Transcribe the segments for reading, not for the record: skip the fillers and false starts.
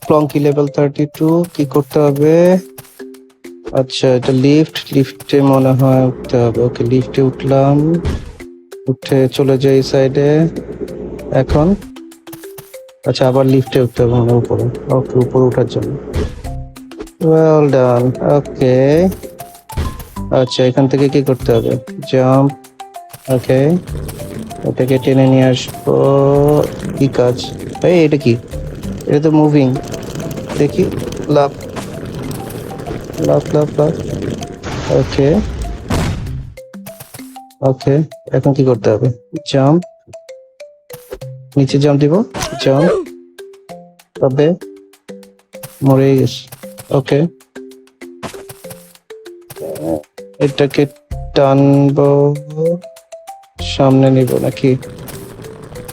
প্লঙ্কি level 32 কি করতে হবে? আচ্ছা এটা লিফটে মনে হয় উঠতে হবে। ওকে লিফটে উঠলাম, উঠে চলে যাই সাইডে। এখন আচ্ছা আবার লিফটে উঠতে হবে মনে হয় উপরে। ওকে উপরে ওঠার জন্য ওয়েল ডান। ওকে আচ্ছা এখান থেকে কি করতে হবে? জাম্প। ওকে এটাকে টেনে নিয়ে আসবো। কি কাজ? এই এটা কি? এটা তো মুভিং। দেখি। লাভ লাভ লাভ লাভ। ওকে ওকে এখন কি করতে হবে? জাম্প, নিচে জাম্প দিব। জাম্প, তবে মরে গেছে। ওকে এটাকে টানবো, সামনে নিব নাকি?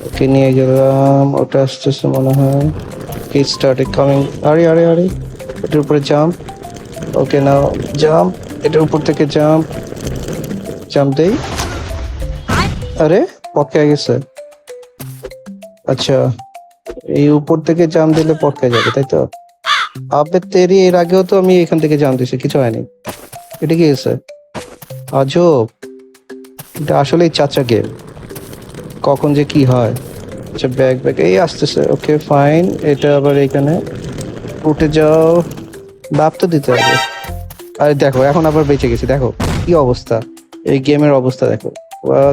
ওকে নিয়ে গেলাম, ওটা আসতেছে মনে হয়। কি স্টার্টেড কামিং। আরে আরে আরে এটার উপরে জাম্প। ওকে নাও জাম্প, এটার উপর থেকে জাম্প। জাম্প দেই। আরে পকে গেছে। আচ্ছা এই উপর থেকে জাম্প দিলে পকে যাবে তাই তো? আবে তেরি, এর আগেও তো আমি এখান থেকে জাম্প দিছি, কিছু হয়নি। এটা কি হয়েছে? আজব, এটা আসলেই চাচা গেম, কখন যে কি হয়। আচ্ছা ব্যাগ ব্যাগ এই আসতেছে। ওকে ফাইন, এটা আবার এখানে উঠে যাও। লাভ তো দিতে হবে। আরে দেখো এখন আবার বেঁচে গেছি, দেখো কি অবস্থা, এই গেমের অবস্থা দেখো।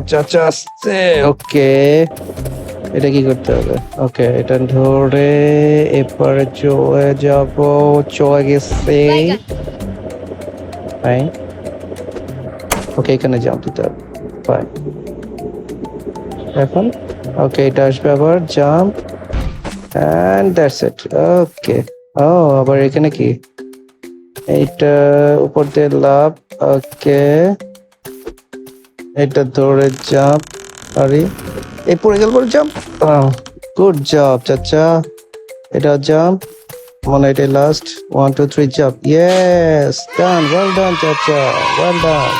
চাচা আসছে। ওকে এটা কি করতে হবে? ওকে এটা ধরে এরপরে চলে যাব। চলে গেছে। ফাইন। ওকে এখানে জাম্প দিতে হবে। ফাইন এখন ওকে এটা আসবে আবার জাম্প এন্ড দ্যাটস ইট। ওকে ও আবার এখানে কি? এইটা উপর দিয়ে লাভ। ওকে এটা ধরে জাম্প। আরে এই পড়ে গেল, পরে জাম্প। গুড জব চাচা। এটা জাম্প, মনে হয় এটাই লাস্ট। 1 2 3 জাম্প। ইয়েস ডান, ওয়েল ডান চাচা, ওয়েল ডান।